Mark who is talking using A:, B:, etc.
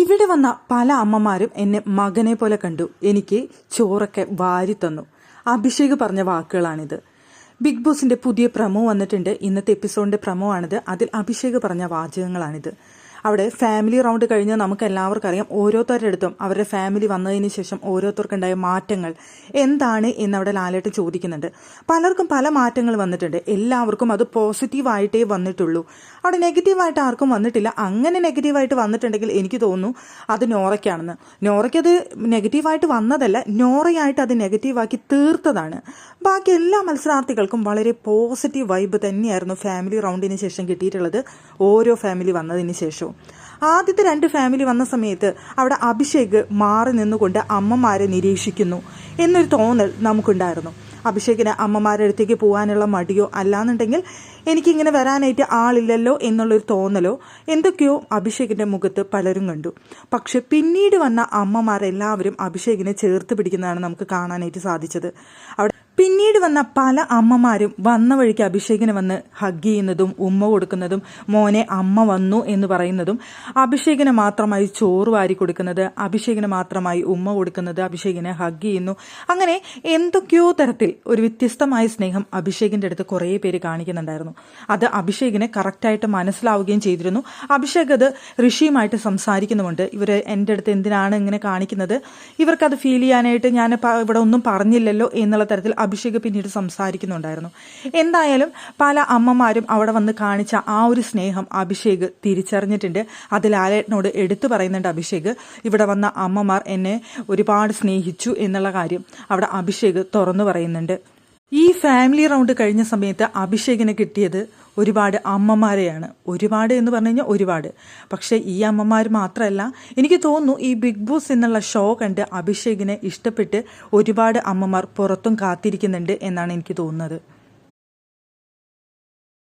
A: ഇവിടെ വന്ന പല അമ്മമാരും എന്നെ മകനെ പോലെ കണ്ടു. എനിക്ക് ചോറൊക്കെ വാരി തന്നു. അഭിഷേക് പറഞ്ഞ വാക്കുകളാണിത്. ബിഗ് ബോസിന്റെ പുതിയ പ്രമോ വന്നിട്ടുണ്ട്. ഇന്നത്തെ എപ്പിസോഡിന്റെ പ്രമോ ആണിത്. അതിൽ അഭിഷേക് പറഞ്ഞ വാചകങ്ങളാണിത്. അവിടെ ഫാമിലി റൗണ്ട് കഴിഞ്ഞ് നമുക്ക് എല്ലാവർക്കും അറിയാം, ഓരോരുത്തരുടെ അടുത്തും അവരുടെ ഫാമിലി വന്നതിന് ശേഷം ഓരോരുത്തർക്കുണ്ടായ മാറ്റങ്ങൾ എന്താണ് എന്നവിടെ ലാലേട്ടൻ ചോദിക്കുന്നുണ്ട്. പലർക്കും പല മാറ്റങ്ങൾ വന്നിട്ടുണ്ട്. എല്ലാവർക്കും അത് പോസിറ്റീവായിട്ടേ വന്നിട്ടുള്ളൂ. അവിടെ നെഗറ്റീവായിട്ട് ആർക്കും വന്നിട്ടില്ല. അങ്ങനെ നെഗറ്റീവായിട്ട് വന്നിട്ടുണ്ടെങ്കിൽ എനിക്ക് തോന്നുന്നു അത് നോറയ്ക്കാണെന്ന്. നോറയ്ക്ക് അത് നെഗറ്റീവായിട്ട് വന്നതല്ല, നോറയായിട്ട് അത് നെഗറ്റീവാക്കി തീർത്തതാണ്. ബാക്കി എല്ലാ മത്സരാർത്ഥികൾക്കും വളരെ പോസിറ്റീവ് വൈബ് തന്നെയായിരുന്നു ഫാമിലി റൗണ്ടിന് ശേഷം കിട്ടിയിട്ടുള്ളത്. ഓരോ ഫാമിലി വന്നതിന് ശേഷവും ആദ്യത്തെ 2 ഫാമിലി വന്ന സമയത്ത് അവിടെ അഭിഷേക് മാറി നിന്നുകൊണ്ട് അമ്മമാരെ നിരീക്ഷിക്കുന്നു എന്നൊരു തോന്നൽ നമുക്കുണ്ടായിരുന്നു. അഭിഷേകിന് അമ്മമാരുടെ അടുത്തേക്ക് പോകാനുള്ള മടിയോ അല്ലാന്നുണ്ടെങ്കിൽ എനിക്കിങ്ങനെ വരാനായിട്ട് ആളില്ലല്ലോ എന്നുള്ളൊരു തോന്നലോ എന്തൊക്കെയോ അഭിഷേകിന്റെ മുഖത്ത് പലരും കണ്ടു. പക്ഷെ പിന്നീട് വന്ന അമ്മമാരെല്ലാവരും അഭിഷേകിനെ ചേർത്ത് പിടിക്കുന്നതാണ് നമുക്ക് കാണാനായിട്ട് സാധിച്ചത്. അവിടെ പിന്നീട് വന്ന പല അമ്മമാരും വന്ന വഴിക്ക് അഭിഷേകിനെ വന്ന് ഹഗ് ചെയ്യുന്നതും ഉമ്മ കൊടുക്കുന്നതും മോനെ അമ്മ വന്നു എന്ന് പറയുന്നതും, അഭിഷേകിനെ മാത്രമായി ചോറ് വാരി കൊടുക്കുന്നത്, അഭിഷേകിനെ മാത്രമായി ഉമ്മ കൊടുക്കുന്നത്, അഭിഷേകിനെ ഹഗ് ചെയ്യുന്നു. അങ്ങനെ എന്തൊക്കെയോ തരത്തിൽ ഒരു വ്യത്യസ്തമായ സ്നേഹം അഭിഷേകിന്റെ അടുത്ത് കുറേ പേര് കാണിക്കുന്നുണ്ടായിരുന്നു. അത് അഭിഷേകിനെ കറക്റ്റായിട്ട് മനസ്സിലാവുകയും ചെയ്തിരുന്നു. അഭിഷേക് അത് ഋഷിയുമായിട്ട് സംസാരിക്കുന്നുമുണ്ട്. ഇവർ എൻ്റെ അടുത്ത് എന്തിനാണ് ഇങ്ങനെ കാണിക്കുന്നത്, ഇവർക്കത് ഫീൽ ചെയ്യാനായിട്ട് ഞാൻ ഇവിടെ ഒന്നും പറഞ്ഞില്ലല്ലോ എന്നുള്ള തരത്തിൽ അഭിഷേക് പിന്നീട് സംസാരിക്കുന്നുണ്ടായിരുന്നു. എന്തായാലും പല അമ്മമാരും അവിടെ വന്ന് കാണിച്ച ആ ഒരു സ്നേഹം അഭിഷേക് തിരിച്ചറിഞ്ഞിട്ടുണ്ട്. അത് ലാലേട്ടനോട് എടുത്തു പറയുന്നുണ്ട്. അഭിഷേക്, ഇവിടെ വന്ന അമ്മമാർ എന്നെ ഒരുപാട് സ്നേഹിച്ചു എന്നുള്ള കാര്യം അവിടെ അഭിഷേക് തുറന്നു പറയുന്നുണ്ട്. ഈ ഫാമിലി റൗണ്ട് കഴിഞ്ഞ സമയത്ത് അഭിഷേകിന് കിട്ടിയത് ഒരുപാട് അമ്മമാരെയാണ്. ഒരുപാട് എന്ന് പറഞ്ഞു കഴിഞ്ഞാൽ ഒരുപാട്. പക്ഷേ ഈ അമ്മമാർ മാത്രമല്ല, എനിക്ക് തോന്നുന്നു ഈ ബിഗ് ബോസ് എന്നുള്ള ഷോ കണ്ട് അഭിഷേകിനെ ഇഷ്ടപ്പെട്ട് ഒരുപാട് അമ്മമാർ പുറത്തും കാത്തിരിക്കുന്നുണ്ട് എന്നാണ് എനിക്ക് തോന്നുന്നത്.